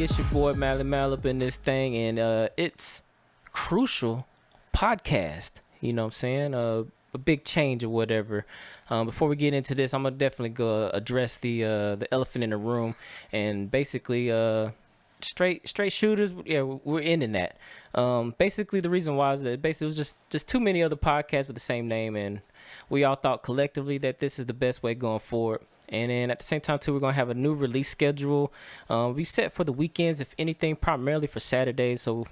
it's your boy Mal up in this thing, and it's Crucial podcast. You know what I'm saying? A big change or whatever. Before we get into this, I'm gonna definitely go address the elephant in the room, and basically, straight shooters. Yeah, we're ending that. Basically, the reason why is that basically it was just too many other podcasts with the same name, and we all thought collectively that this is the best way going forward. And then at the same time, too, we're going to have a new release schedule. We set for the weekends, if anything, primarily for Saturdays. So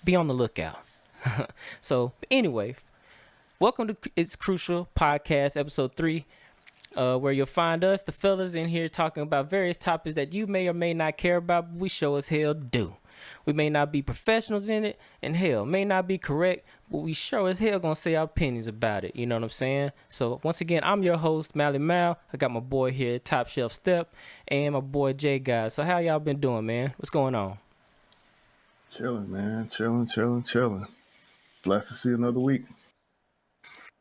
be on the lookout. So anyway, welcome to It's Crucial Podcast, Episode 3, where you'll find us, the fellas, in here talking about various topics that you may or may not care about, but we sure as hell do. We may not be professionals in it, and hell, may not be correct, but we sure as hell gonna say our opinions about it. You know what I'm saying? So once again, I'm your host, Mal. I got my boy here, Top Shelf Step, and my boy J Guys. So how y'all been doing, man? What's going on? Chilling, man. Chilling. Blessed to see another week.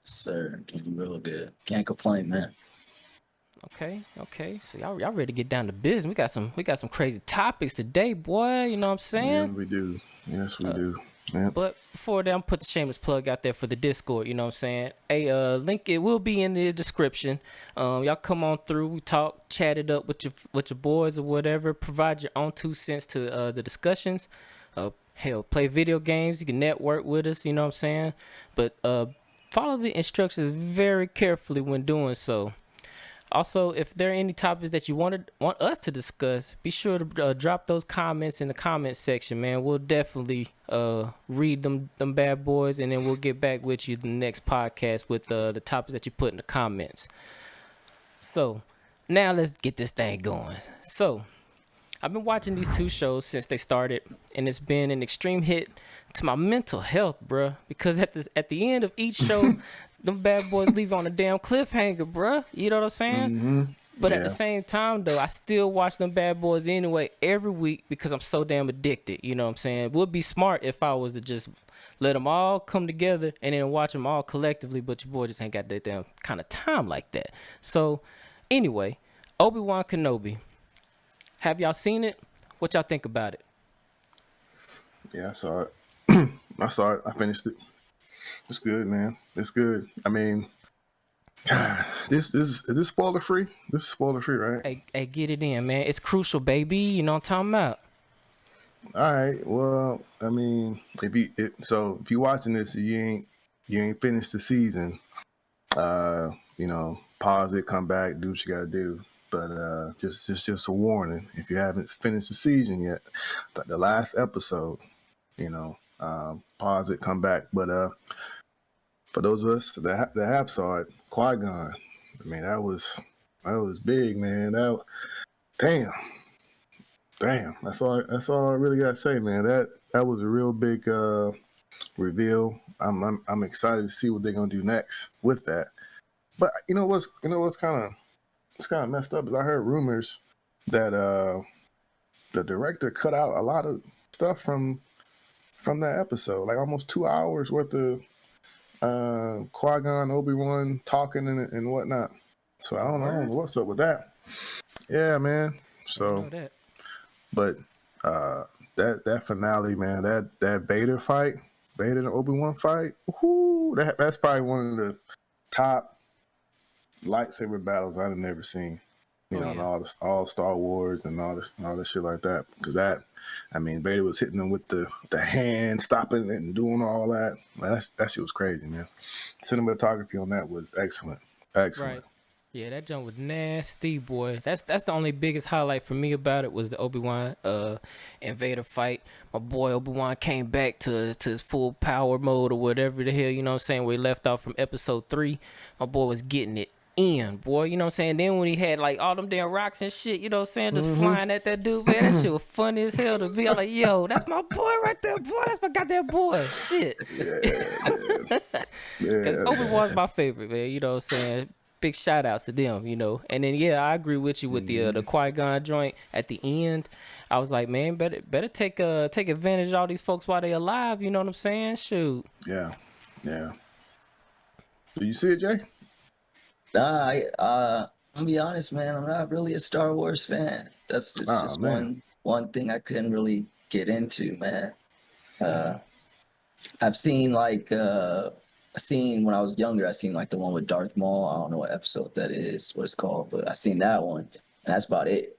Sir, doing real good. Can't complain, man. Okay. So y'all ready to get down to business? We got some crazy topics today, boy. You know what I'm saying? Yeah, we do. Yes, we do. Yep. But before that, I'm put the shameless plug out there for the Discord. You know what I'm saying? A link, it will be in the description. Y'all come on through. We talk, chat it up with your boys or whatever. Provide your own 2 cents to the discussions. Hell, play video games. You can network with us. You know what I'm saying? But follow the instructions very carefully when doing so. Also, if there are any topics that you want us to discuss, be sure to drop those comments in the comment section, man. We'll definitely read them bad boys, and then we'll get back with you the next podcast with the topics that you put in the comments. So, now let's get this thing going. So, I've been watching these 2 shows since they started, and it's been an extreme hit to my mental health, bruh. Because at the end of each show, them bad boys leave on a damn cliffhanger, bruh. You know what I'm saying? Mm-hmm. But Yeah. at the same time, though, I still watch them bad boys anyway every week because I'm so damn addicted. You know what I'm saying? It would be smart if I was to just let them all come together and then watch them all collectively, but your boy just ain't got that damn kind of time like that. So, anyway, Obi Wan Kenobi. Have y'all seen it? What y'all think about it? Yeah, I saw it. I finished it. It's good, man. It's good. I mean, God, is this spoiler free? This is spoiler free, right? Hey, get it in, man. It's crucial, baby. You know what I'm talking about? All right. Well, I mean, if you watching this, you ain't finished the season. Pause it, come back, do what you gotta do. But just a warning: if you haven't finished the season yet, the last episode, pause it, come back. But for those of us that have saw it, Qui-Gon, I mean, that was big, man. Damn. That's all I really gotta say, man. That was a real big reveal. I'm excited to see what they're gonna do next with that. But what's kind of messed up is I heard rumors that the director cut out a lot of stuff from that episode, like almost 2 hours worth of Qui-Gon, Obi-Wan talking and whatnot. So I don't know what's up with that. Yeah, man. So, but that finale, man, that Vader and Obi-Wan fight, whoo, that's probably one of the top lightsaber battles I've never seen. All Star Wars and all this shit like that. Because Vader was hitting them with the hand, stopping it and doing all that. Man, that shit was crazy, man. Cinematography on that was excellent. Right. Yeah, that jump was nasty, boy. That's the only biggest highlight for me about it was the Obi-Wan and Vader fight. My boy Obi-Wan came back to his full power mode or whatever the hell, you know what I'm saying, where he left off from episode 3. My boy was getting it in, boy, you know what I'm saying? Then when he had like all them damn rocks and shit, you know what I'm saying, just flying at that dude, man, that shit was funny as hell to be. I'm like, yo, that's my boy right there, boy. That's my goddamn boy. Shit. Because Obi-Wan's my favorite, man, you know what I'm saying? Big shout outs to them, you know. And then I agree with you with the Qui-Gon joint at the end. I was like, man, better take advantage of all these folks while they alive, you know what I'm saying? Shoot. Yeah. Do you see it, Jay? Nah, I'm gonna be honest, man. I'm not really a Star Wars fan. That's just man. one thing I couldn't really get into, man. I've seen when I was younger, I seen like the one with Darth Maul. I don't know what episode that is, what it's called, but I seen that one. And that's about it.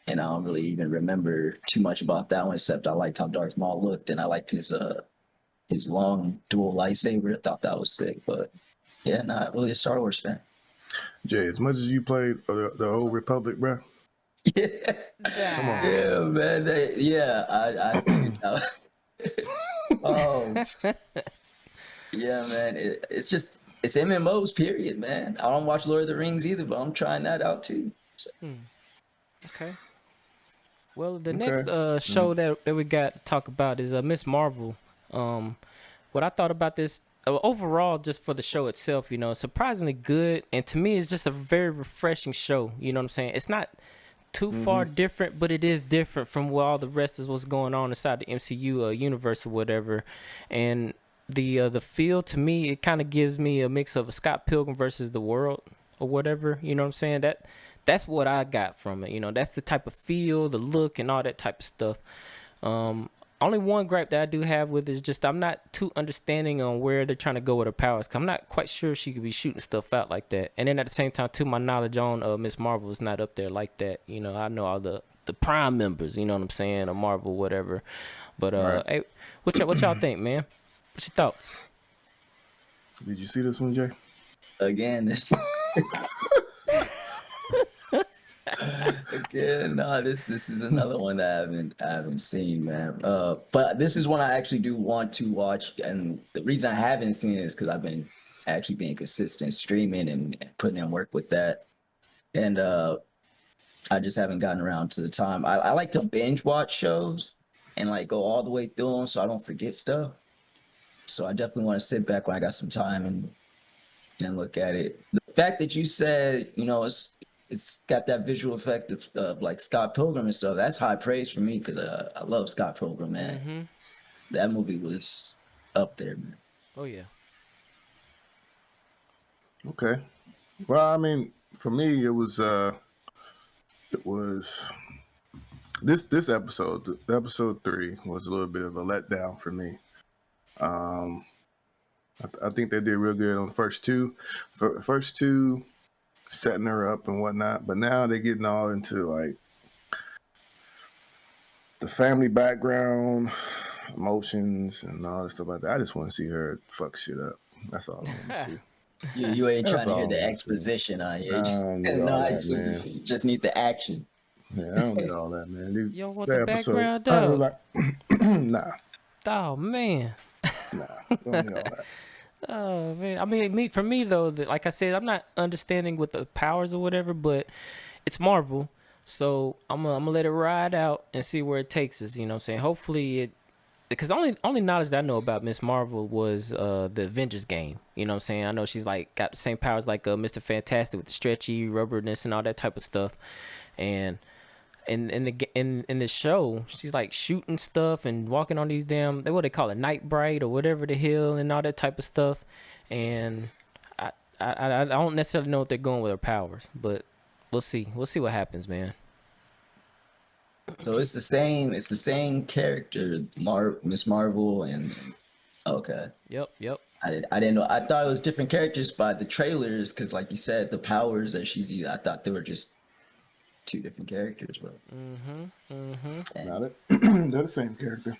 And I don't really even remember too much about that one, except I liked how Darth Maul looked, and I liked his long dual lightsaber. I thought that was sick. But yeah, not really a Star Wars fan. Jay, as much as you played the old Republic, bro. Yeah, Come on. yeah, man. I figured out. Oh, yeah, man. It's MMOs, period, man. I don't watch Lord of the Rings either, but I'm trying that out too. So. Okay. Well, the next show that we got to talk about is Miss Marvel. What I thought about this overall, just for the show itself, you know, surprisingly good, and to me, it's just a very refreshing show. You know what I'm saying? It's not too far different, but it is different from what all the rest is what's going on inside the MCU universe or whatever. And the feel to me, it kind of gives me a mix of a Scott Pilgrim versus the World or whatever. You know what I'm saying? That's what I got from it. You know, that's the type of feel, the look, and all that type of stuff. Only one gripe that I do have with it is just I'm not too understanding on where they're trying to go with her powers. Cause I'm not quite sure she could be shooting stuff out like that. And then at the same time, too, my knowledge on Miss Marvel is not up there like that. You know, I know all the prime members. You know what I'm saying? Of Marvel, whatever. But Right. hey, what y'all think, man? What's your thoughts? Did you see this one, Jay? Again, this. Again, no, this is another one that I haven't seen, man. But this is one I actually do want to watch, and the reason I haven't seen it is because I've been actually being consistent streaming and putting in work with that, and I just haven't gotten around to the time. I like to binge watch shows and like go all the way through them so I don't forget stuff. So I definitely want to sit back when I got some time and look at it. The fact that you said, you know, it's got that visual effect of like Scott Pilgrim and stuff. That's high praise for me because I love Scott Pilgrim, man. That movie was up there, man. Oh yeah. Okay. Well, I mean, for me, it was this episode, episode 3, was a little bit of a letdown for me. I think they did real good on the first two, setting her up and whatnot. But now they're getting all into like the family background, emotions, and all that stuff like that. I just want to see her fuck shit up. That's all I want to see. You ain't That's trying to hear all the I want exposition on I you. don't need all No that, exposition. man. You just need the action. Yeah, I don't need all that, man. You don't want That the episode, background, I was dog? like, nah, Oh man. don't need all that. Oh man, I mean, for me though, like I said, I'm not understanding with the powers or whatever, but it's Marvel, so I'm gonna let it ride out and see where it takes us. You know what I'm saying? Hopefully it, because only knowledge that I know about Miss Marvel was the Avengers game. You know what I'm saying? I know she's like got the same powers like Mr. Fantastic with the stretchy rubberness and all that type of stuff, and in the show, she's like shooting stuff and walking on these damn what they call it, night bright or whatever the hell, and all that type of stuff. And I don't necessarily know what they're going with her powers, but we'll see what happens, man. So it's the same character, Miss Marvel, and okay. Yep. I didn't know. I thought it was different characters by the trailers because, like you said, the powers that she's used, I thought they were just two different characters. But Now they're the same character.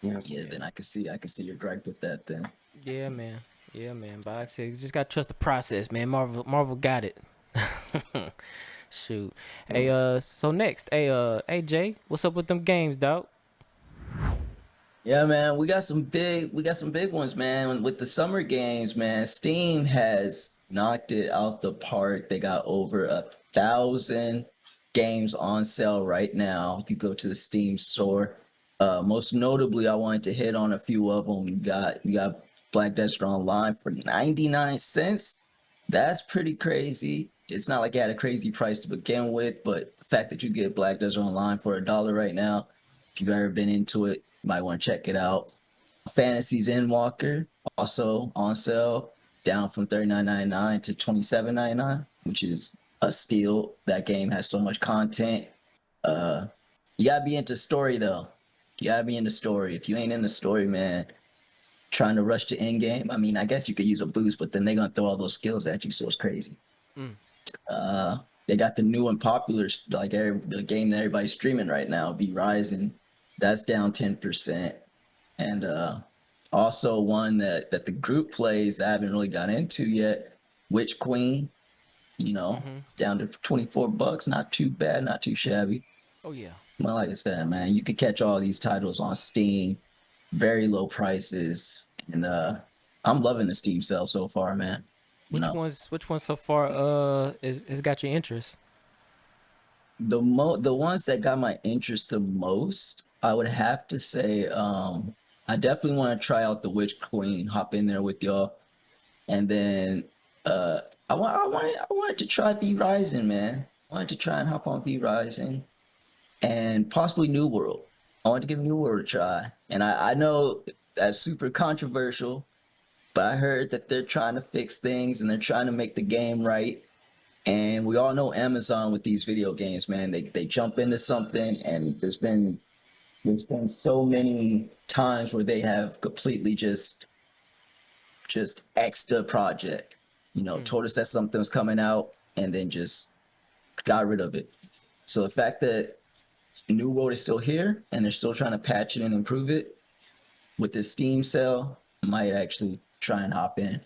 Yeah. yeah, then I can see your gripe with that. Then Yeah, man. But like I said, you just gotta trust the process, man. Marvel got it. Shoot. Hey, so next, hey Jay, what's up with them games, dog? yeah, man, we got some big ones, man. With the summer games, man, Steam has knocked it out the park. They got over 1,000 games on sale right now. You could go to the Steam store. Most notably, I wanted to hit on a few of them. We got Black Desert Online for 99 cents. That's pretty crazy. It's not like it had a crazy price to begin with, but the fact that you get Black Desert Online for $1 right now, if you've ever been into it, you might want to check it out. Fantasy's Endwalker, also on sale, down from $39.99 to $27.99, which is a steal. That game has so much content. You gotta be into story though. You gotta be into story. If you ain't in the story, man, trying to rush to end game. I mean, I guess you could use a boost, but then they're gonna throw all those skills at you, so it's crazy. Mm. They got the new and popular like the game that everybody's streaming right now, V Rising. That's down 10%, and also one that the group plays that I haven't really got into yet, Witch Queen. You know, down to $24. Not too bad, not too shabby. Oh yeah. Well, like I said, man, you can catch all these titles on Steam, very low prices, and I'm loving the Steam sale so far, man. You know, Which ones so far has got your interest? the ones that got my interest the most, I would have to say, I definitely want to try out the Witch Queen, hop in there with y'all, and then I wanted to try V Rising, man. I wanted to try and hop on V Rising and possibly New World. I wanted to give New World a try. And I know that's super controversial, but I heard that they're trying to fix things and they're trying to make the game right. And we all know Amazon with these video games, man. They jump into something, and there's been so many times where they have completely just X'd the project. You know, told us that something was coming out and then just got rid of it. So the fact that New World is still here and they're still trying to patch it and improve it with this Steam sale, I might actually try and hop in.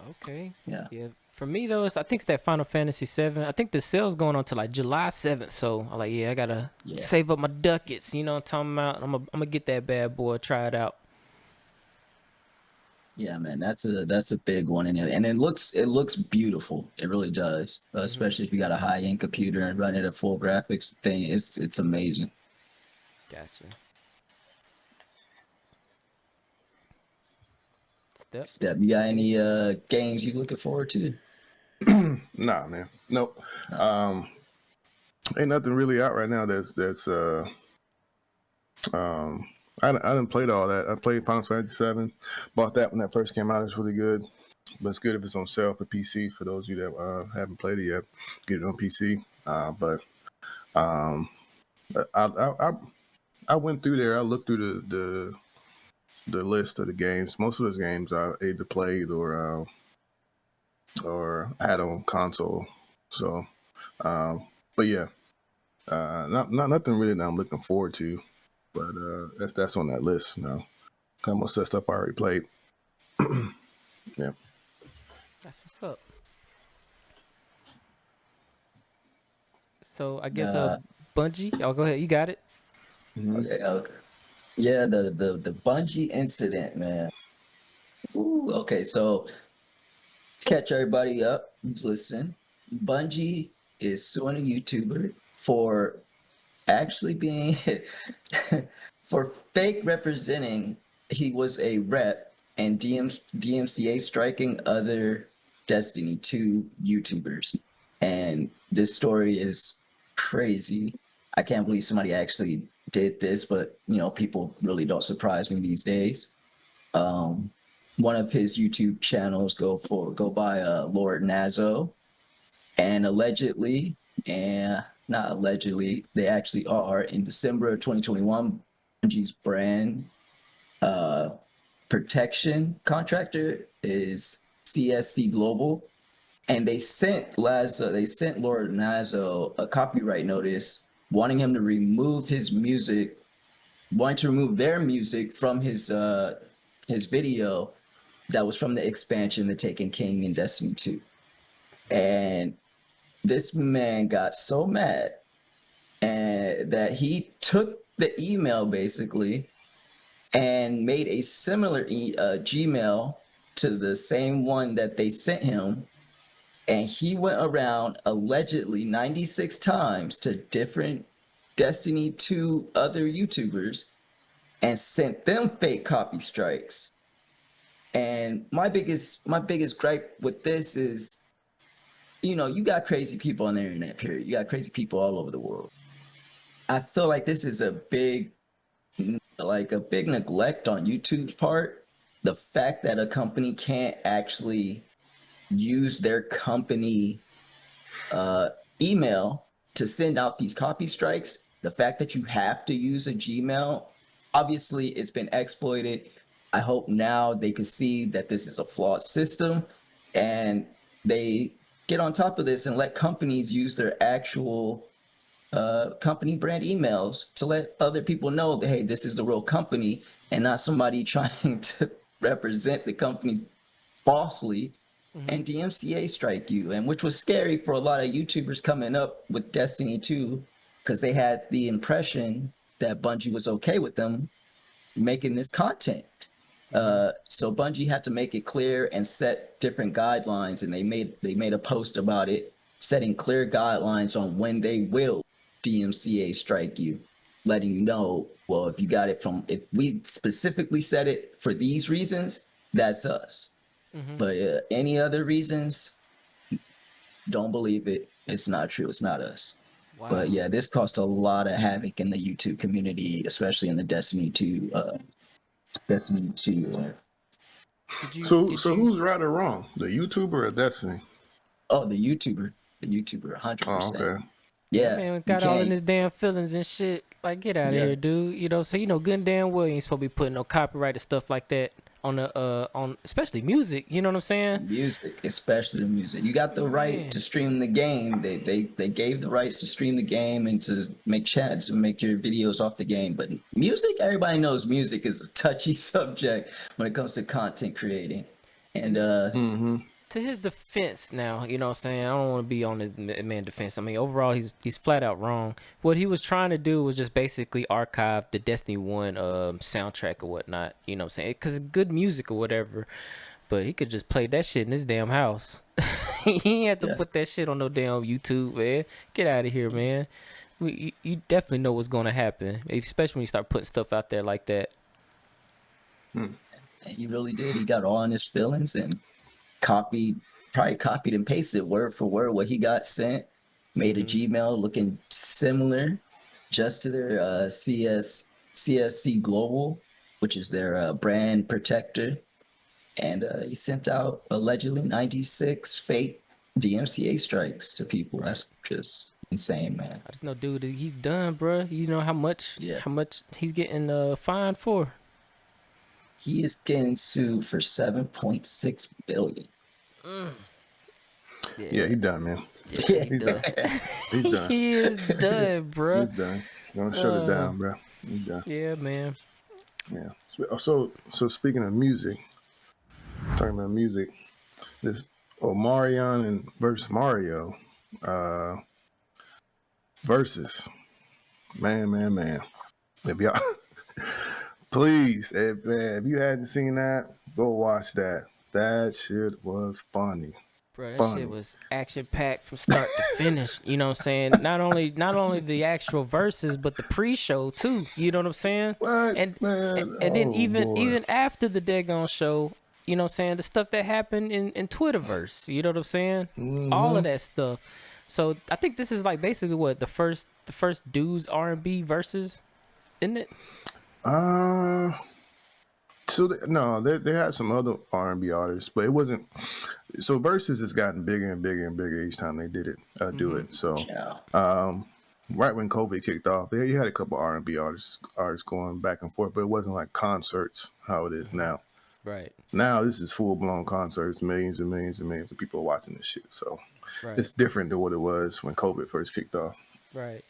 Okay. Yeah. Yeah. For me though, I think it's that Final Fantasy 7. I think the sale's going on to like July 7th. So I'm like, yeah, I gotta save up my ducats. You know what I'm talking about? I'm gonna get that bad boy, try it out. Yeah, man, that's a big one in it, and it looks beautiful. It really does, especially if you got a high end computer and run it at full graphics thing. It's amazing. Gotcha. Step, you got any games you looking forward to? Nah, man. Nope. Ain't nothing really out right now that's I didn't play all that. I played Final Fantasy 7. Bought that when that first came out. It's really good. But it's good if it's on sale for PC. For those of you that haven't played it yet, get it on PC. I went through there. I looked through the list of the games. Most of those games I either played or had on console. So, but yeah, not nothing really that I'm looking forward to. But that's on that list now. Most of that stuff I already played. Yeah. That's what's up. So I guess Bungie. Oh, go ahead. You got it. Okay. Yeah, the Bungie incident, man. Ooh, okay, so catch everybody up who's listening. Bungie is suing a YouTuber for actually being for fake representing. He was a rep and DMCA striking other Destiny 2 YouTubers. And this story is crazy. I can't believe somebody actually did this, but you know, people really don't surprise me these days. One of his YouTube channels go by Lord Nazo, and allegedly, and not allegedly, they actually are in December of 2021. Bungie's brand protection contractor is CSC Global, and they sent Lord Nazo a copyright notice wanting him to remove his music, wanting to remove their music from his video that was from the expansion, The Taken King in Destiny 2. And this man got so mad and that he took the email basically and made a similar Gmail to the same one that they sent him. And he went around allegedly 96 times to different Destiny 2 other YouTubers and sent them fake copy strikes. And my biggest gripe with this is, you know, you got crazy people on the internet, period. You got crazy people all over the world. I feel like this is a big neglect on YouTube's part. The fact that a company can't actually use their company email to send out these copy strikes the fact that you have to use a Gmail, obviously it's been exploited. I hope now they can see that this is a flawed system and they get on top of this and let companies use their actual company brand emails to let other people know that, hey, this is the real company and not somebody trying to represent the company falsely and DMCA strike you. And which was scary for a lot of YouTubers coming up with Destiny 2 because they had the impression that Bungie was okay with them making this content. So Bungie had to make it clear and set different guidelines, and they made a post about it, setting clear guidelines on when they will DMCA strike you, letting you know, well, if we specifically said it for these reasons, that's us. But any other reasons, don't believe it. It's not true. It's not us. Wow. But yeah, this caused a lot of havoc in the YouTube community, especially in the Destiny 2. So who's right or wrong? The YouTuber or Destiny? Oh, the YouTuber. 100%. Oh, okay. Yeah. Man, got all in his damn feelings and shit. Like, get out of here, dude. You know, so good and damn well you ain't supposed to be putting no copyrighted stuff like that on the on especially music. You know what I'm saying? Music, especially music. You got the right to stream the game. They gave the rights to stream the game and to make chats and make your videos off the game. But music, everybody knows music is a touchy subject when it comes to content creating. And to his defense now, you know what I'm saying? I don't want to be on the man defense. I mean, overall, he's flat out wrong. What he was trying to do was just basically archive the Destiny 1 soundtrack or whatnot, you know what I'm saying? Because it's good music or whatever, but he could just play that shit in his damn house. He ain't had to put that shit on no damn YouTube, man. Get out of here, man. You definitely know what's going to happen, especially when you start putting stuff out there like that. And he really did. He got all in his feelings and probably copied and pasted word for word what he got sent, made a Gmail looking similar just to their CSC Global, which is their brand protector. And he sent out allegedly 96 fake DMCA strikes to people. That's just insane, man. I just know, dude, he's done, bro. You know how much he's getting fined for? He is getting sued for $7.6 billion. Yeah, he's done, man. Yeah, He's done. He's done. He is done, bro. He's done. Don't shut it down, bro. He's done. Yeah, man. Yeah. So speaking of music, talking about music, this Omarion and versus Mario, versus man. If y'all, please, if you hadn't seen that, go watch that. That shit was funny. Bro, that shit was action packed from start to finish. You know what I'm saying? Not only the actual verses, but the pre-show too. You know what I'm saying? What? And Man? and then even after the daggone show, you know what I'm saying? The stuff that happened in Twitterverse. You know what I'm saying? All of that stuff. So I think this is like basically what the first dudes R&B verses, isn't it? So they had some other R&B artists, but it wasn't. So verses has gotten bigger and bigger and bigger each time they did it, do it. So, right when COVID kicked off, you had a couple R&B artists going back and forth, but it wasn't like concerts how it is now. Right. Now this is full blown concerts, millions and millions and millions of people watching this shit. So it's different than what it was when COVID first kicked off. Right.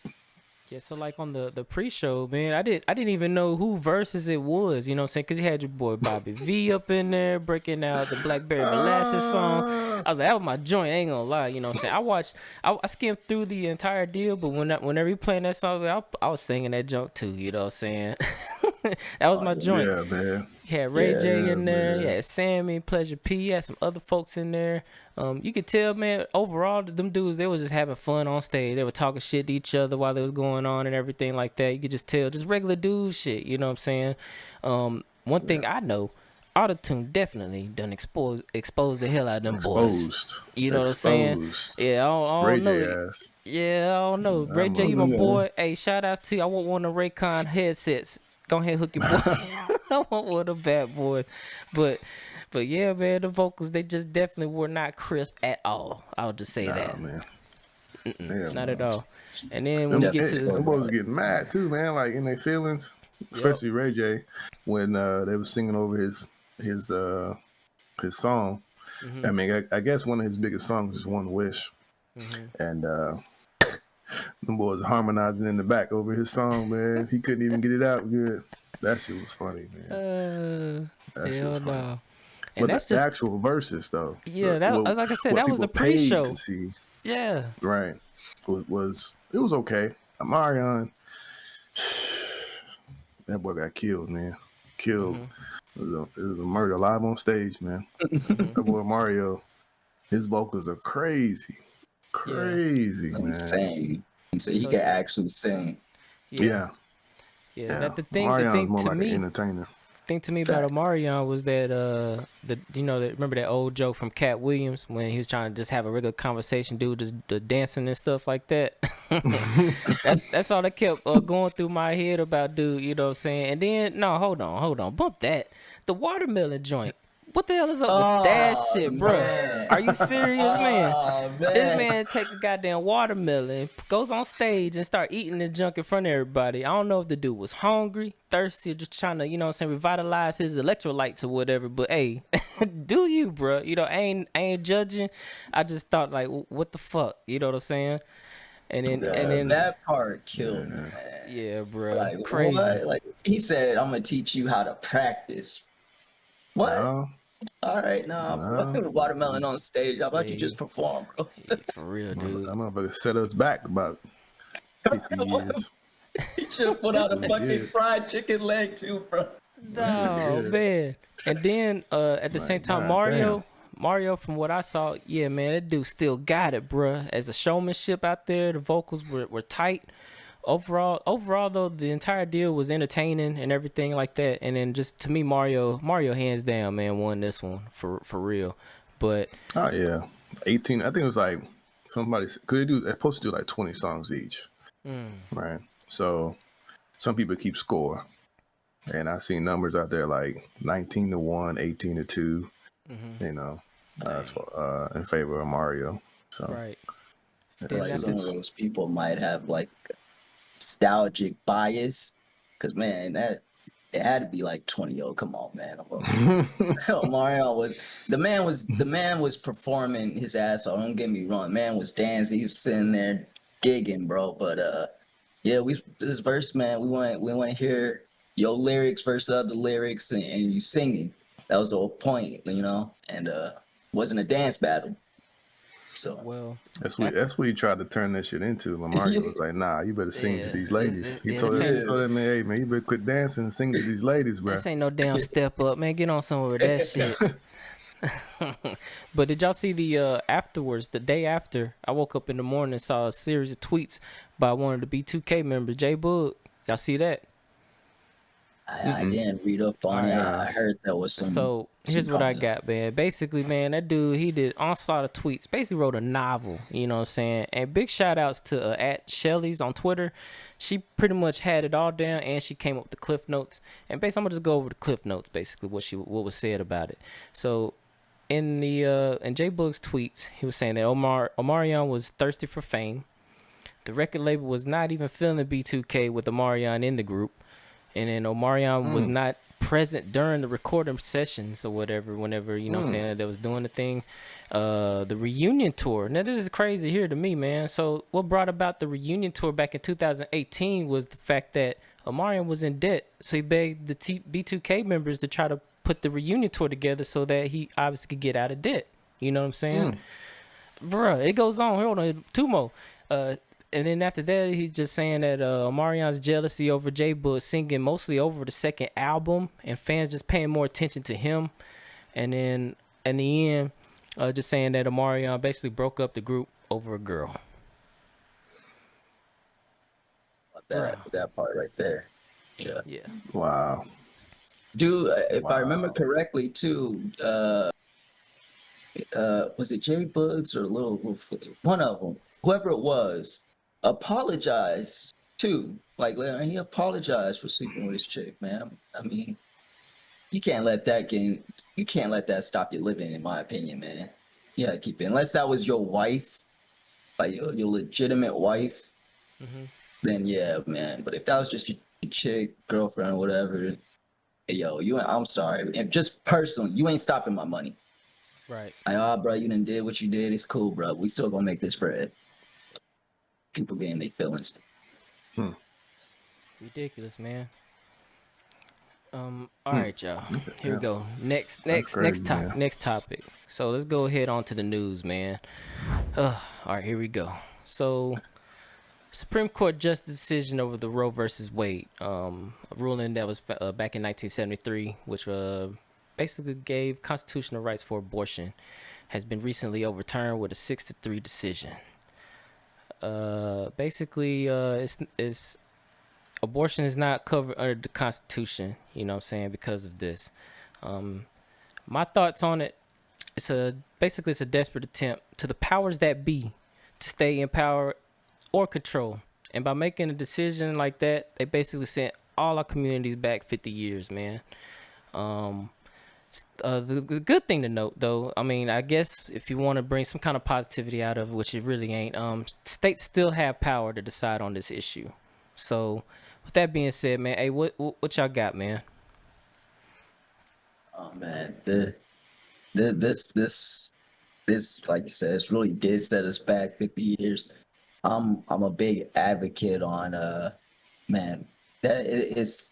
Yeah, so like on the pre-show, man, I didn't even know who verses it was, you know what I'm saying? Because you had your boy Bobby V up in there breaking out the Blackberry Molasses song. I was like, that was my joint, I ain't gonna lie, you know what I'm saying? I skimmed through the entire deal, but whenever you playing that song, I was singing that junk too, you know what I'm saying? That was my joint. Yeah, man. You had Ray J in there, you had Sammy, Pleasure P, you had some other folks in there. You could tell, man, overall, them dudes, they was just having fun on stage. They were talking shit to each other while it was going on and everything like that. You could just tell, just regular dude shit, you know what I'm saying? One thing I know, Autotune definitely done exposed the hell out of them boys. You know what I'm saying? Yeah, I don't know. Yeah, I don't know. Ray J, you my boy. Hey, shout outs to you. I want one of the Raycon headsets. Go ahead, hook your boy. I want one of the bad boys. But yeah, man, the vocals, they just definitely were not crisp at all. I'll just say that. Man. Yeah, not at man. all. And then when we get to Them boys was getting mad too, man. Like in their feelings, especially Ray J, when they was singing over his song. I mean, I guess one of his biggest songs is "One Wish," and them boys harmonizing in the back over his song, man. He couldn't even get it out good. That shit was funny, man. That shit was hell funny. no. And But that's the just actual verses, though, that like I said, what that was people the paid pre-show. to see, Yeah. right, was it was okay. Omarion, that boy got killed, man. Killed. It was a murder live on stage, man. That boy Mario, his vocals are crazy. Crazy, man. Insane. So he So- can actually sing. Yeah. Yeah. That the Marion's thing more to like me. an entertainer. Thing to me about Omarion was that remember that old joke from Cat Williams when he was trying to just have a regular conversation, do the dancing and stuff like that. that's all that kept going through my head about dude, you know what I'm saying? And then hold on, bump that. The watermelon joint. What the hell is up with that shit, bro? Man. Are you serious, man? Oh, This man. man take a goddamn watermelon, goes on stage and start eating the junk in front of everybody. I don't know if the dude was hungry, thirsty, or just trying to, you know what I'm saying, revitalize his electrolytes or whatever. But hey, do you, bro? You know, I ain't judging. I just thought like, what the fuck? You know what I'm saying? And then That part killed me, man. Yeah, bro. Like Crazy. what? Like he said, I'm gonna teach you how to practice. What? No, All right, watermelon on stage. How about you just perform, bro? For real, dude. that motherfucker set us back about 50 years. He should have put out a fucking did. fried chicken leg too, bro. Oh man. And then at the same time, Mario, from what I saw, yeah, man, that dude still got it, bruh. As a showmanship out there, the vocals were tight. Overall though, the entire deal was entertaining and everything like that. And then just to me, Mario hands down, man, won this one for real. But oh yeah, 18. I think it was like somebody because they're supposed to do like 20 songs each, right? So some people keep score, and I seen numbers out there like 19-1, 18-2, you know, in favor of Mario. So right. Like some of those people might have like nostalgic bias, because man, it had to be like 20. Oh, come on, man. Mario the man was performing his ass off. Don't get me wrong, man was dancing. He was sitting there gigging, bro. But yeah, this verse, man, we want to hear your lyrics versus the other lyrics and you singing. That was the whole point, you know. And wasn't a dance battle. So well, that's what he tried to turn that shit into. But Mario was like, "Nah, you better sing to these ladies." He told that man, "Hey man, you better quit dancing and sing to these ladies, bro." This ain't no damn step up, man. Get on somewhere with that shit. But did y'all see the afterwards? The day after, I woke up in the morning and saw a series of tweets by one of the B2K members, J Bug. Y'all see that? I didn't read up on it. I heard there was some. So here's what I got, man. Basically, man, that dude, he did onslaught of tweets. Basically wrote a novel, you know what I'm saying? And big shout outs to at Shelly's on Twitter. She pretty much had it all down, and she came up with the cliff notes. And basically, I'm gonna just go over the cliff notes, basically what was said about it. So in J Bug's tweets, he was saying that Omarion was thirsty for fame. The record label was not even feeling B2K with Omarion in the group. And then Omarion was not present during the recording sessions or whatever, whenever, you know what I'm saying, that was doing the thing. The reunion tour. Now, this is crazy here to me, man. So what brought about the reunion tour back in 2018 was the fact that Omarion was in debt. So he begged the B2K members to try to put the reunion tour together so that he obviously could get out of debt. You know what I'm saying? Bruh, it goes on. Hold on. Two more. And then after that, he's just saying that Omarion's jealousy over J Bug singing mostly over the second album and fans just paying more attention to him. And then in the end, just saying that Omarion basically broke up the group over a girl. That part right there. Yeah. Wow. Dude, if I remember correctly, too, was it J Bugs or little one of them, whoever it was, apologized too. Like he apologized for sleeping with his chick, man. I mean, you can't let that stop you living, in my opinion, man. Yeah, keep it. Unless that was your wife, like your legitimate wife, Mm-hmm. then yeah, man. But if that was just your chick, girlfriend, or whatever, hey, yo, I'm sorry. And just personally, you ain't stopping my money. Right. Like, bro, you done did what you did. It's cool, bro. We still gonna make this bread. People getting their feelings. Hmm. Ridiculous, man. All Hmm. right, y'all. Okay, Here we yeah, go. Next, that's next, crazy, next top, man. next topic. So let's go ahead on to the news, man. All right, here we go. So, Supreme Court just decision over the Roe versus Wade, a ruling that was back in 1973, which basically gave constitutional rights for abortion, has been recently overturned with a 6-3 decision. Basically, it's abortion is not covered under the Constitution. You know what I'm saying, because of this. My thoughts on it: it's a desperate attempt to the powers that be to stay in power or control. And by making a decision like that, they basically sent all our communities back 50 years, man. Um, the good thing to note, though, I mean, I guess if you want to bring some kind of positivity out of it, which it really ain't, states still have power to decide on this issue. So, with that being said, man, hey, what y'all got, man? Oh man, this like you said, it's really did set us back 50 years. I'm a big advocate on man that it's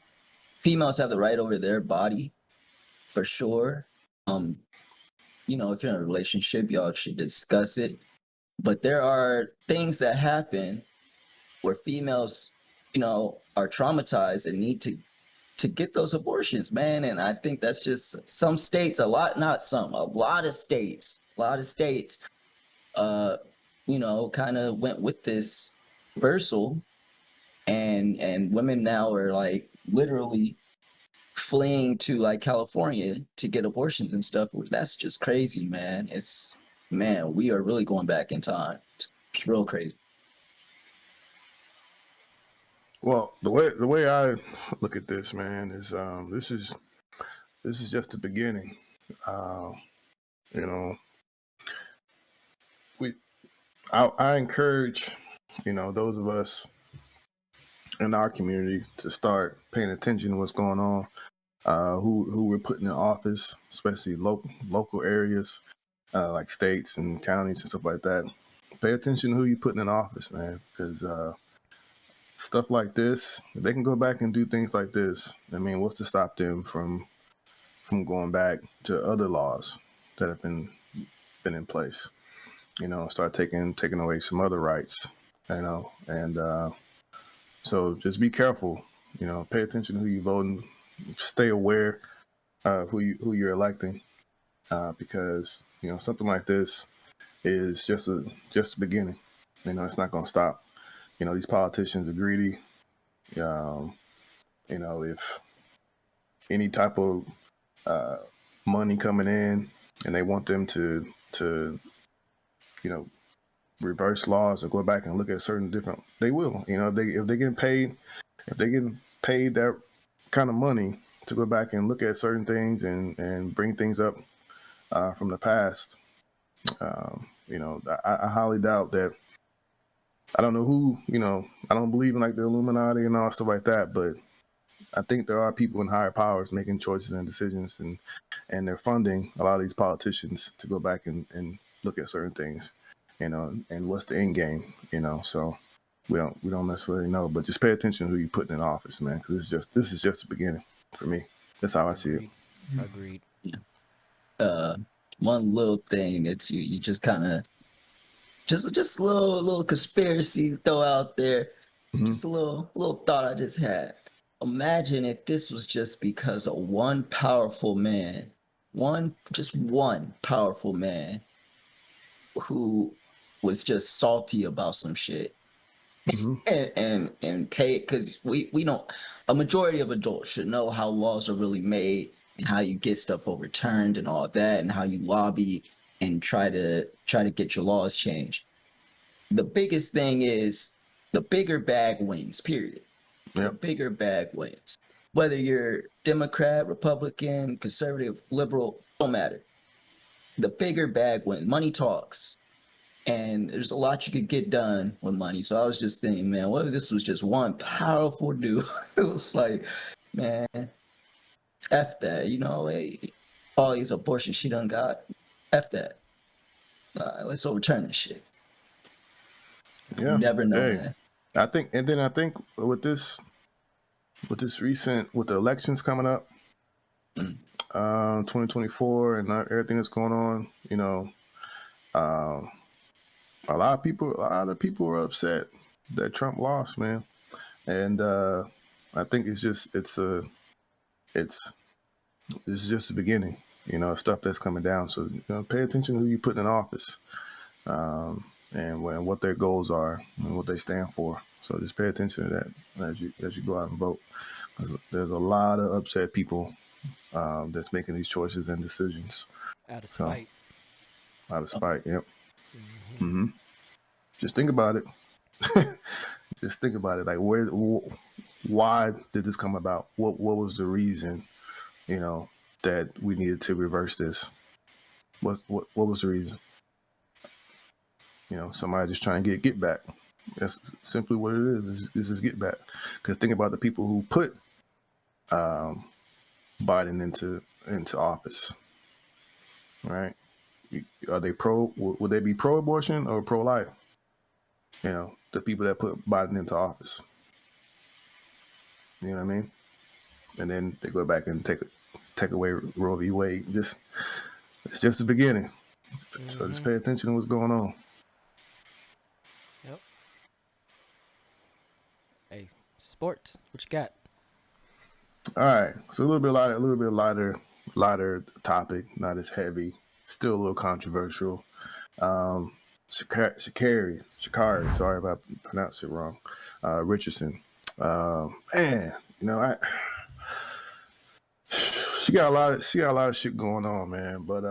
females have the right over their body for sure. Um, if you're in a relationship, y'all should discuss it. But there are things that happen where females, are traumatized and need to get those abortions, man. And I think that's just some states, a lot of states, uh, kind of went with this reversal, and women now are like literally fleeing to like California to get abortions and stuff. That's just crazy, man. Man, we are really going back in time. It's real crazy. Well, the way I look at this, man, is this is just the beginning. Uh, you know, we I encourage those of us in our community to start paying attention to what's going on, who we're putting in office, especially local areas like states and counties and stuff like that. Pay attention to who you're putting in office, man, because stuff like this, if they can go back and do things like this, I mean, what's to stop them from going back to other laws that have been in place? Start taking away some other rights, and so just be careful. Pay attention to who you're voting. Stay aware of who you're electing, because something like this is just the beginning. It's not going to stop. These politicians are greedy. Um, if any type of uh, money coming in, and they want them to you know reverse laws or go back and look at certain different, they will. If they get paid, that kind of money to go back and look at certain things and bring things up from the past. I highly doubt that. I don't know who. I don't believe in like the Illuminati and all stuff like that, but I think there are people in higher powers making choices and decisions, and they're funding a lot of these politicians to go back and look at certain things, and what's the end game, So we don't necessarily know, but just pay attention to who you're putting in office, man, because this is just the beginning for me. That's how I see it. Agreed. Agreed. Yeah. Uh, One little thing that you just kind of just a little conspiracy to throw out there. Mm-hmm. Just a little thought I just had. Imagine if this was just because of one powerful man, just one powerful man who was just salty about some shit Mm-hmm. and pay it, because we don't, a majority of adults should know how laws are really made and how you get stuff overturned and all that, and how you lobby and try to get your laws changed. The biggest thing is the bigger bag wins, period. The Yep. bigger bag wins. Whether you're Democrat, Republican, conservative, liberal, don't matter. The bigger bag wins. Money talks. And there's a lot you could get done with money. So I was just thinking, man, what if this was just one powerful dude? It was like, man, F that, hey, all these abortions she done got. F that. Let's overturn this shit. You Yeah. never know, Hey, man. I think with the elections coming up, 2024 and everything that's going on, a lot of people are upset that Trump lost, man. And I think it's just the beginning, of stuff that's coming down. So pay attention to who you put in office, and what their goals are and what they stand for. So just pay attention to that as you go out and vote. There's a lot of upset people that's making these choices and decisions. Out of So spite. out of spite, yep. Mm-hmm. Just think about it. Just think about it. Like, why did this come about? What was the reason? That we needed to reverse this. What was the reason? Somebody just trying to get back. That's simply what it is. This is get back. Because think about the people who put Biden into office, right? Are they pro? Would they be pro-abortion or pro-life? The people that put Biden into office. You know what I mean? And then they go back and take away Roe v. Wade. It's just the beginning. So just pay attention to what's going on. Yep. Hey, sports. What you got? All right. So a little bit lighter topic, not as heavy. Still a little controversial. Sha Carri, sorry if I pronounced it wrong. Richardson. Man, she got a lot of shit going on, man. But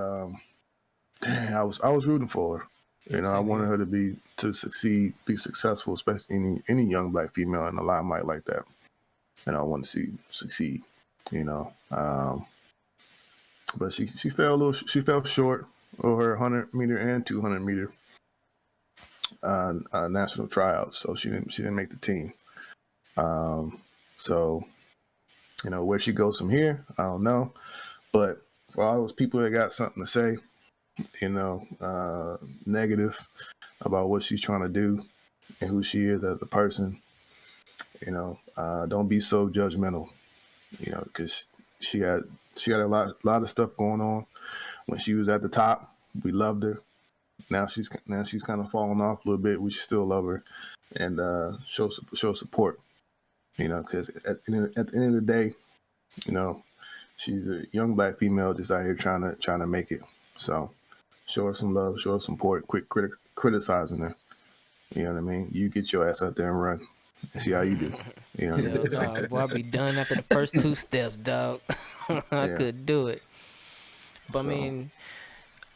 dang, I was rooting for her. I wanted her to succeed, be successful, especially any young black female in the limelight like that. And I want to see succeed. But she fell short of her 100-meter and 200-meter national tryouts, so she didn't make the team. So where she goes from here, I don't know. But for all those people that got something to say, negative about what she's trying to do and who she is as a person, don't be so judgmental, because she had a lot of stuff going on when she was at the top. We loved her. Now she's kind of falling off a little bit. We still love her and show support. Because at the end of the day, she's a young black female just out here trying to make it. So show her some love, show her some support. Quit criticizing her. You know what I mean? You get your ass out there and run and see how you do. Boy, I'll be done after the first 2 steps, dog. I could do it. But I mean,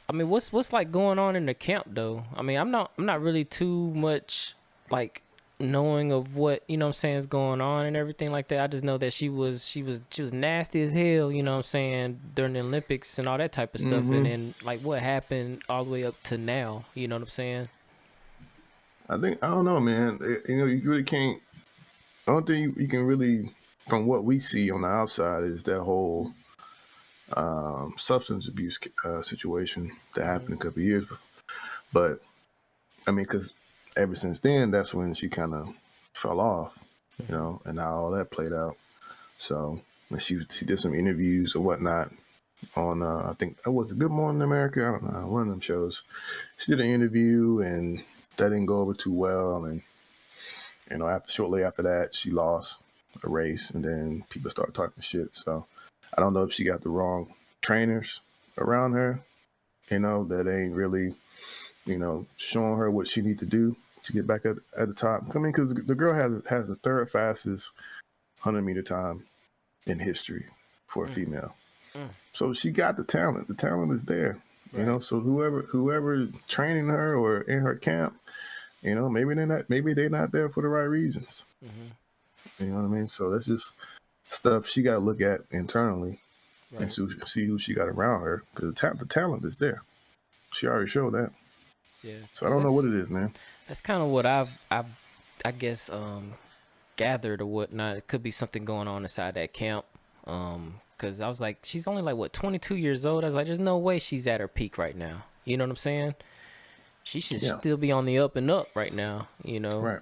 what's like going on in the camp though? I mean, I'm not really too much like knowing of what what I'm saying is going on and everything like that. I just know that she was nasty as hell, what I'm saying, during the Olympics and all that type of stuff. And then like what happened all the way up to now, you know what I'm saying? I don't know, man. You really can't. I don't think you can really, from what we see on the outside, is that whole substance abuse situation that happened a couple of years before. But I mean, because ever since then, that's when she kind of fell off, and how all that played out. So she did some interviews or whatnot on I think it was Good Morning America. I don't know, one of them shows. She did an interview and that didn't go over too well, and shortly after that, she lost a race, and then people started talking shit. So I don't know if she got the wrong trainers around her, that ain't really, showing her what she need to do to get back at the top. I mean, because the girl has the third fastest 100-meter time in history for a female. So she got the talent. The talent is there, Right. So whoever training her or in her camp, maybe they're not there for the right reasons. You know what I mean? So that's just stuff she got to look at internally, right, and see who she got around her, because the talent is there. She already showed that. Yeah, So I 'cause don't know what that's it is, man. that's kind of what I guess gathered or whatnot. It could be something going on inside that camp. Cause I was like, she's only like what 22 years old. I was like, there's no way she's at her peak right now. You know what I'm saying? She should Yeah, still be on the up and up right now. You know. right.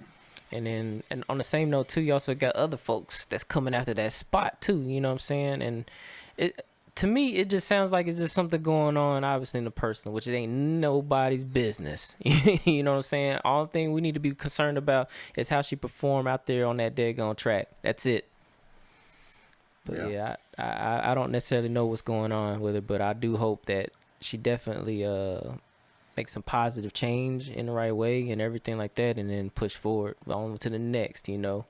And then, and on the same note too, you also got other folks that's coming after that spot too. You know what I'm saying? And it, to me, it just sounds like it's just something going on, obviously in the personal, which it ain't nobody's business. You know what I'm saying? All thing we need to be concerned about is how she perform out there on that daggone track. That's it. But Yeah. yeah, I don't necessarily know what's going on with her, but I do hope that she definitely make some positive change in the right way and everything like that, and then push forward on to the next, you know.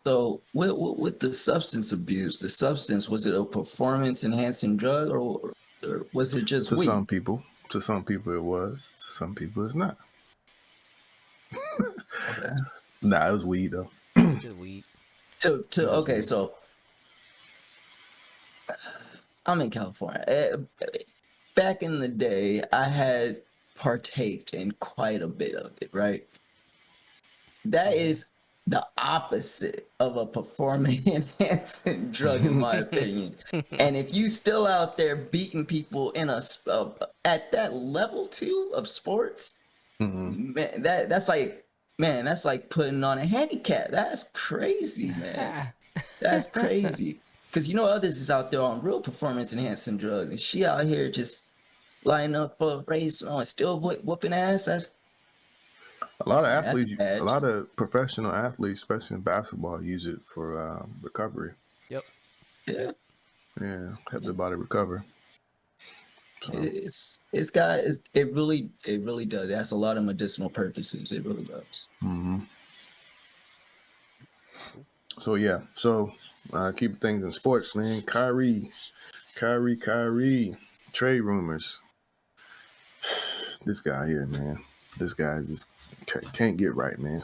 So with the substance abuse, the substance, was it a performance enhancing drug, or was it just To weed? some people it was. To some people it's not. Okay. Nah, it was weed though. Just weed. It was Okay, weed. so I'm in California. Back in the day, I had partaked in quite a bit of it, right? That is the opposite of a performance enhancing drug, in my opinion. And if you still out there beating people in at that level too of sports, man, that's like putting on a handicap. That's crazy, man. That's crazy. Because you know others is out there on real performance enhancing drugs, and she out here just lining up for a race and still whooping ass. A lot of That's athletes, a bad. lot of professional athletes, especially in basketball, use it for recovery. Yep. Yeah. Yeah, help their body recover. So It really does. It has a lot of medicinal purposes. It really does. So yeah, so keep things in sports, man. Kyrie, trade rumors. This guy here, man. This guy just can't get right, man.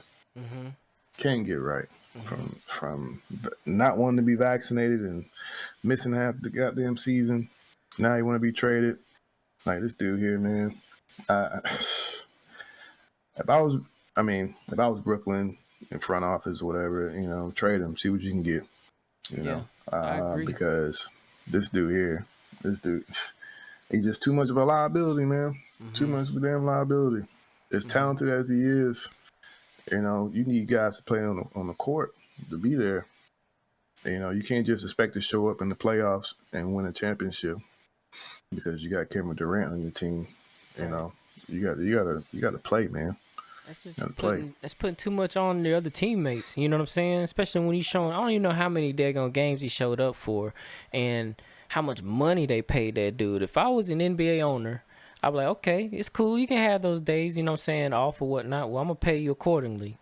Can't get right from not wanting to be vaccinated and missing half the goddamn season. Now you want to be traded. Like this dude here, man. I, if I was, if I was Brooklyn in front office, or whatever, trade him, see what you can get. Yeah, I agree. Because this dude here, he's just too much of a liability, man. Too much of a damn liability. As talented as he is, you need guys to play on the court to be there. You can't just expect to show up in the playoffs and win a championship because you got Kevin Durant on your team. You Right. know, you gotta play, man. That's You just gotta play. putting too much on the other teammates. You know what I'm saying? Especially when he's showing. I don't even know how many daggone games he showed up for, and how much money they paid that dude. If I was an NBA owner, I'd be like, okay, it's cool. You can have those days. You know what I'm saying? Off or whatnot. Well, I'm gonna pay you accordingly.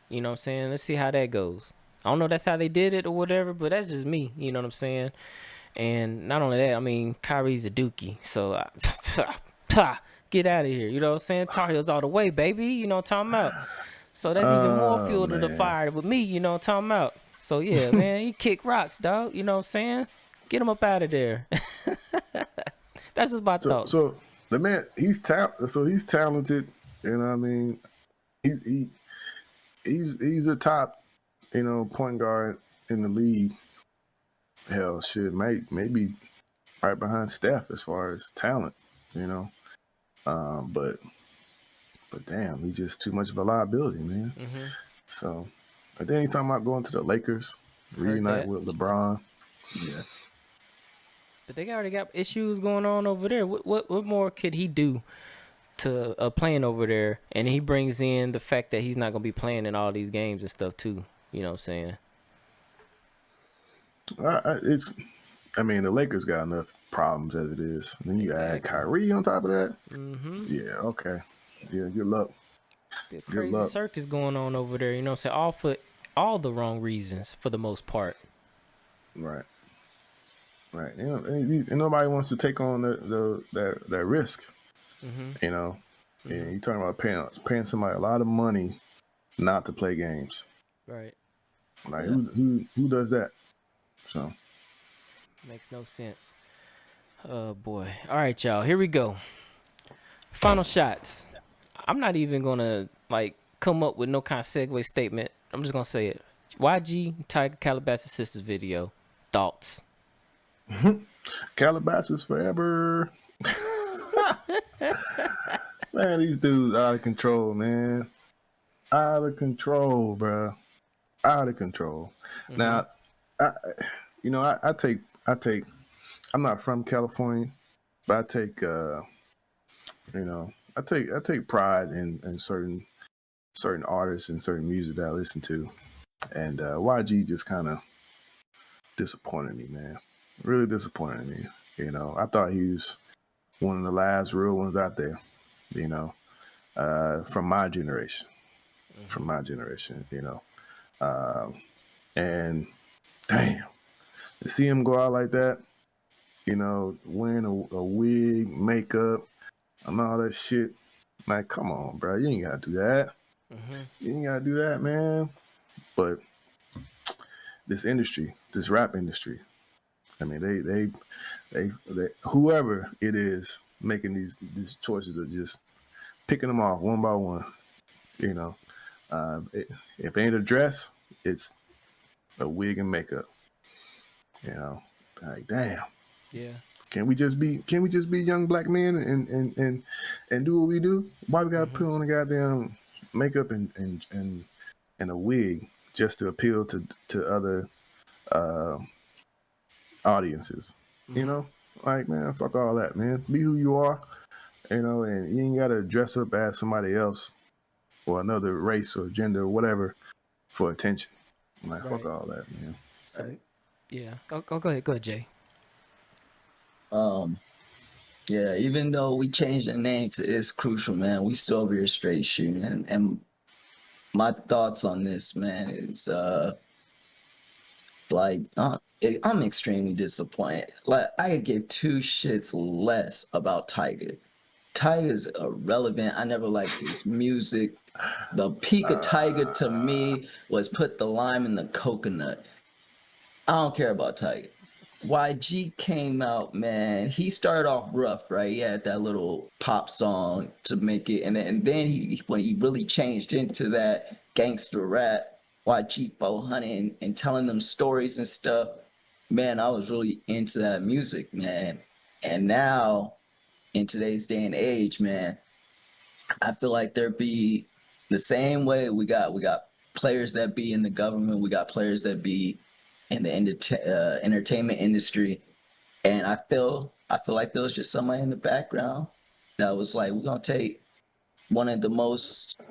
You know what I'm saying? Let's see how that goes. I don't know if that's how they did it or whatever, but that's just me. You know what I'm saying? And not only that, I mean, Kyrie's a dookie. So, get out of here. You know what I'm saying? Tar Heels all the way, baby. You know what I'm talking about? So that's even more Oh fuel to the man. fire with me. You know what I'm talking about? So, yeah, man, he kick rocks, dog. You know what I'm saying? Get him up out of there. That's just my thoughts. So the man, he's talented. You know what I mean? He's a top, point guard in the league. Hell, shit, maybe right behind Steph as far as talent. You know, but damn, he's just too much of a liability, man. So, and then he's talking about going to the Lakers, Heard reunite that. with LeBron. Yeah. But they already got issues going on over there. What more could he do to playing over there? And he brings in the fact that he's not gonna be playing in all these games and stuff too. You know what I'm saying? The Lakers got enough problems as it is. And then you add Exactly. Kyrie on top of that. Mm-hmm. Yeah, okay. Yeah, good luck. The Good crazy luck. circus going on over there. You know what I'm saying? All for all the wrong reasons for the most part. Right. And nobody wants to take on that risk. And you're talking about paying somebody a lot of money not to play games. Right. Like Yeah. who does that? So Makes no sense. Oh boy. All right, y'all. Here we go. Final shots. I'm not even gonna like come up with no kind of segue statement. I'm just gonna say it. YG Tyga Calabasas Sisters video. Thoughts? Calabasas forever. Man, these dudes out of control, man. Out of control, bro. Out of control. Mm-hmm. Now, I, I take. I'm not from California, but I take, I take pride in certain artists and certain music that I listen to, and YG just kind of disappointed me, man. Really disappointed me. I thought he was one of the last real ones out there. From my generation. Mm-hmm. From my generation, and damn, to see him go out like that, wearing a wig, makeup, and all that shit. Like, come on, bro, you ain't gotta do that. Mm-hmm. You ain't gotta do that, man. But this industry, this rap industry, I mean, they whoever it is making these choices are just picking them off one by one. If it ain't a dress, it's a wig and makeup. Like, damn. Yeah. Can we just be young black men and do what we do? Why we gotta put on a goddamn makeup and a wig just to appeal to other audiences? Like, man, fuck all that, man. Be who you are, and you ain't gotta dress up as somebody else or another race or gender or whatever for attention. Like, fuck all that, man. So, yeah. Go ahead, Jay. Yeah, even though we changed the name to itsKrucial, man, we still over here straight shooting. And my thoughts on this, man, is I'm extremely disappointed. Like, I could give two shits less about Tyga. Tyga's irrelevant. I never liked his music. The peak of Tyga to me was put the lime in the coconut. I don't care about Tyga. YG came out, man. He started off rough, right? He had that little pop song to make it, and then when he really changed into that gangster rap, YG 400 and telling them stories and stuff. Man, I was really into that music, man. And now, in today's day and age, man, I feel like there be the same way we got players that be in the government, we got players that be in the entertainment industry, and I feel like there was just somebody in the background that was like, we're gonna take one of the most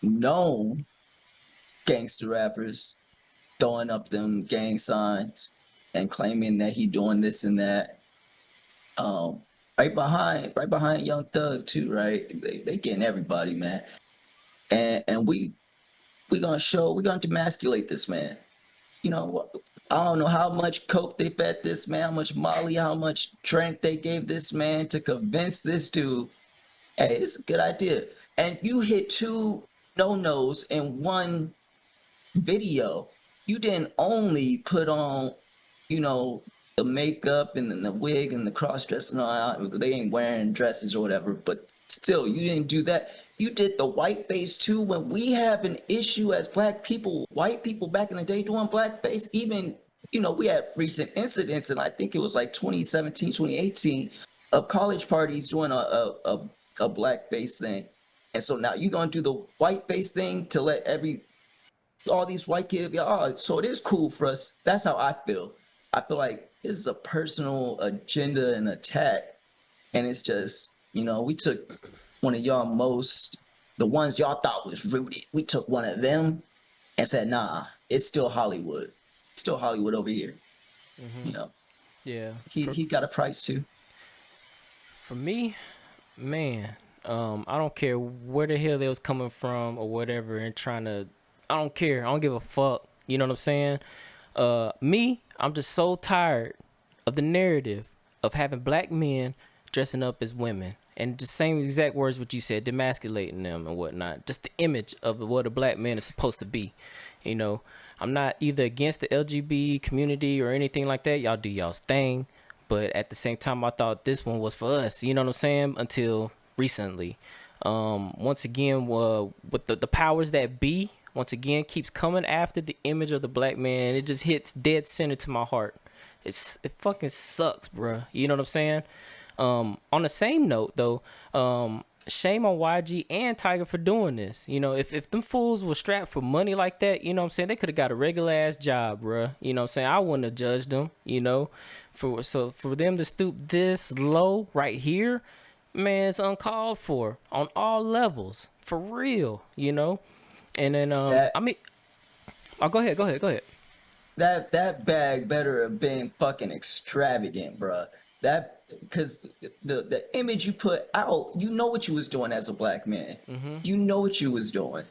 known gangster rappers, throwing up them gang signs and claiming that he doing this and that. Right behind Young Thug too, right? They getting everybody, man, and we gonna demasculate this man. I don't know how much coke they fed this man, how much Molly, how much drink they gave this man to convince this dude, hey, it's a good idea. And you hit two no-nos in one video. You didn't only put on, the makeup and then the wig and the cross-dress and all that. They ain't wearing dresses or whatever, but still, you didn't do that. You did the whiteface too. When we have an issue as black people, white people back in the day doing blackface, even, we had recent incidents, and I think it was like 2017, 2018, of college parties doing a blackface thing. And so now you're going to do the whiteface thing to let all these white kids, so it is cool for us. That's how I feel. I feel like this is a personal agenda and attack. And it's just, we took one of the ones y'all thought was rooted. We took one of them and said, nah, it's still Hollywood. It's still Hollywood over here. Yeah. He got a price too. For me, man, I don't care where the hell they was coming from or whatever and I don't care. I don't give a fuck. You know what I'm saying? I'm just so tired of the narrative of having black men dressing up as women. And the same exact words what you said, demasculating them and whatnot. Just the image of what a black man is supposed to be. I'm not either against the LGBT community or anything like that. Y'all do y'all's thing. But at the same time, I thought this one was for us. You know what I'm saying? Until recently. Once again, with the powers that be, once again keeps coming after the image of the black man. It just hits dead center to my heart. It fucking sucks, bruh. You know what I'm saying? On the same note, though, shame on YG and Tyga for doing this. You know, if them fools were strapped for money like that, you know what I'm saying, they could have got a regular ass job, bruh. You know what I'm saying? I wouldn't have judged them, you know. For them to stoop this low right here, man, it's uncalled for on all levels. For real, you know? And then That I mean, oh, go ahead. that bag better have been fucking extravagant, bruh. That because the image you put out, you know what you was doing as a black man. You know what you was doing,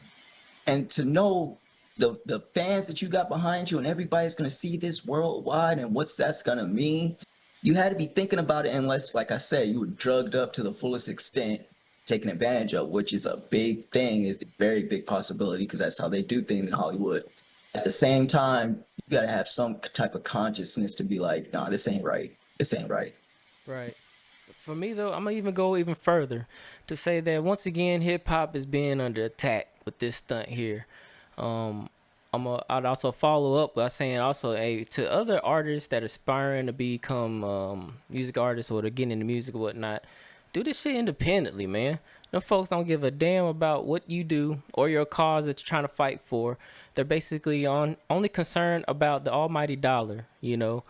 and to know the fans that you got behind you, and everybody's gonna see this worldwide, and what's that's gonna mean. You had to be thinking about it, unless, like I said, you were drugged up to the fullest extent, taken advantage of, which is a big thing, is a very big possibility because that's how they do things in Hollywood. At the same time, you gotta have some type of consciousness to be like, nah, this ain't right. This ain't right. Right. For me though, I'm gonna even go even further to say that once again, hip hop is being under attack with this stunt here. I'd also follow up by saying also to other artists that are aspiring to become music artists or to get into music or whatnot, do this shit independently, man. Them folks don't give a damn about what you do or your cause that you're trying to fight for. They're basically only concerned about the almighty dollar, you know.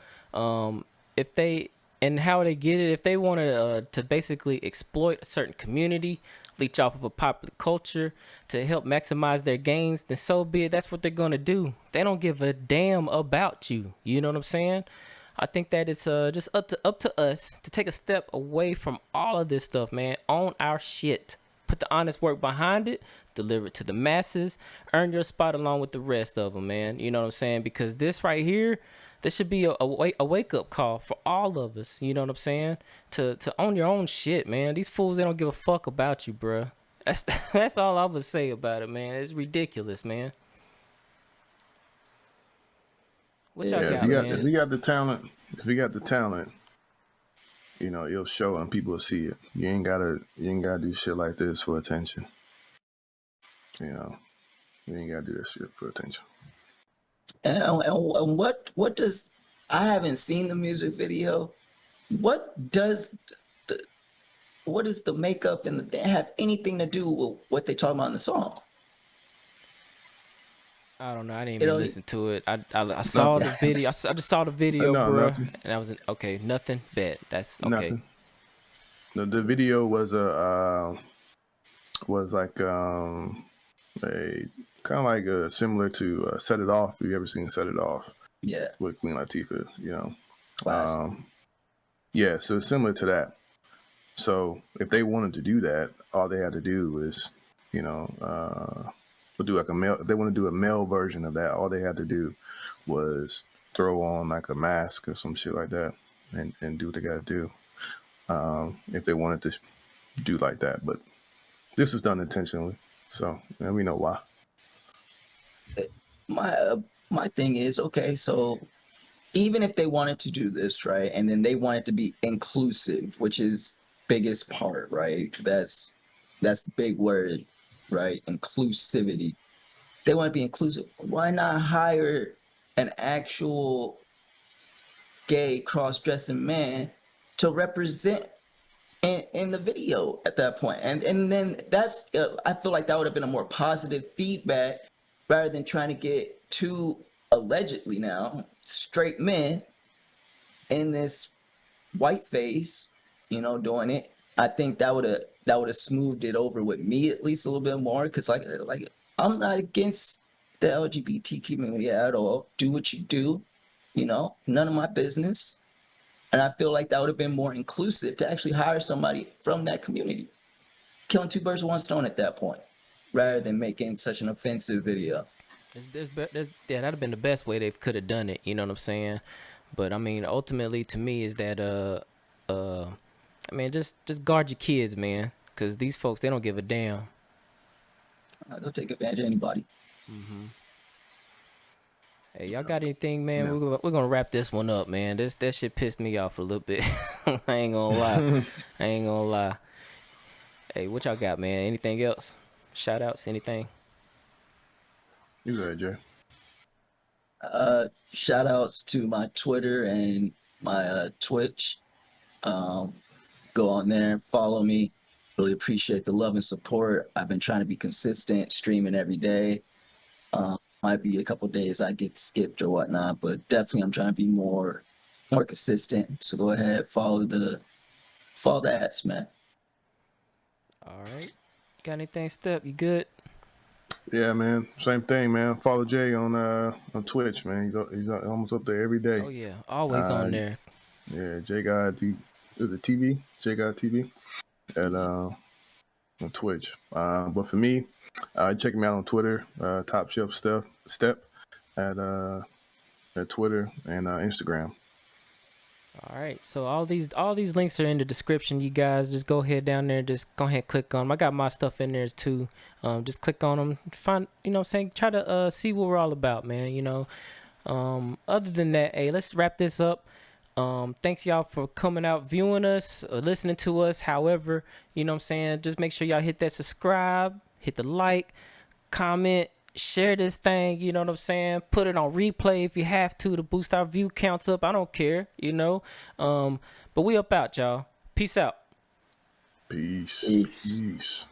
If they and how they get it, if they want to basically exploit a certain community, leech off of a popular culture to help maximize their gains, then so be it. That's what they're gonna do. They don't give a damn about you. You know what I'm saying? I think that it's just up to us to take a step away from all of this stuff, man. Own our shit. Put the honest work behind it. Deliver it to the masses. Earn your spot along with the rest of them, man. You know what I'm saying? Because this right here, this should be a wake up call for all of us. You know what I'm saying? To own your own shit, man. These fools, they don't give a fuck about you, bruh. That's all I would say about it, man. It's ridiculous, man. What y'all got, man? If you got the talent, you know, you'll show and people will see it. You ain't gotta do shit like this for attention. You know, you ain't gotta do this shit for attention. And what does, I haven't seen the music video. What does the makeup and the have anything to do with what they talk about in the song? I don't know. I didn't even listen to it. I saw the video. I just saw the video, bro. Nothing. And I was okay. Nothing. Bet that's okay. Nothing. The video was like a kind of like similar to Set It Off. Have you ever seen Set It Off? Yeah. With Queen Latifah, you know. Classic. Yeah, so similar to that. So if they wanted to do that, all they had to do is, you know, do like a male. If they want to do a male version of that, all they had to do was throw on like a mask or some shit like that, and do what they got to do. If they wanted to do like that, but this was done intentionally, so and we know why. My thing is, okay, so even if they wanted to do this, right, and then they want it to be inclusive, which is biggest part, right? That's the big word, right? Inclusivity. They want to be inclusive. Why not hire an actual gay cross-dressing man to represent in the video at that point? And then that's I feel like that would have been a more positive feedback rather than trying to get two allegedly now straight men in this white face, you know, doing it. I think that would have smoothed it over with me at least a little bit more, because like I'm not against the LGBT community at all. Do what you do, you know, none of my business. And I feel like that would have been more inclusive to actually hire somebody from that community. Killing two birds with one stone at that point, rather than making such an offensive video. Yeah, that'd have been the best way they could have done it. You know what I'm saying? But I mean, ultimately, to me, is that I mean, just guard your kids, man, because these folks, they don't give a damn. They'll take advantage of anybody. Mm-hmm. Hey, y'all got anything, man? No. We're gonna wrap this one up, man. That shit pissed me off a little bit. I ain't gonna lie. Hey, what y'all got, man? Anything else? Shout outs, anything? You good, Jay? Shout outs to my Twitter and my Twitch. Um, go on there and follow me. Really appreciate the love and support. I've been trying to be consistent, streaming every day. Might be a couple days I get skipped or whatnot, but definitely I'm trying to be more consistent. So go ahead, follow the ads, man. All right. Got anything, Step? You good? Yeah, man. Same thing, man. Follow Jay on Twitch, man. He's almost up there every day. Oh yeah, always on there. Yeah, Jay God TV, Jay God TV at on Twitch. But for me, check me out on Twitter, Top Shelf Step at Twitter and Instagram. All right, so all these links are in the description. You guys just go ahead down there, just go ahead and click on them. I got my stuff in there too. Just click on them, find, you know what I'm saying, try to see what we're all about, man. You know, other than that, hey, let's wrap this up. Thanks y'all for coming out, viewing us, or listening to us. However, you know what I'm saying, just make sure y'all hit that subscribe, hit the like, comment, share this thing, you know what I'm saying? Put it on replay if you have to boost our view counts up. I don't care, you know. But we up out, y'all. Peace out. Peace. Peace. Peace.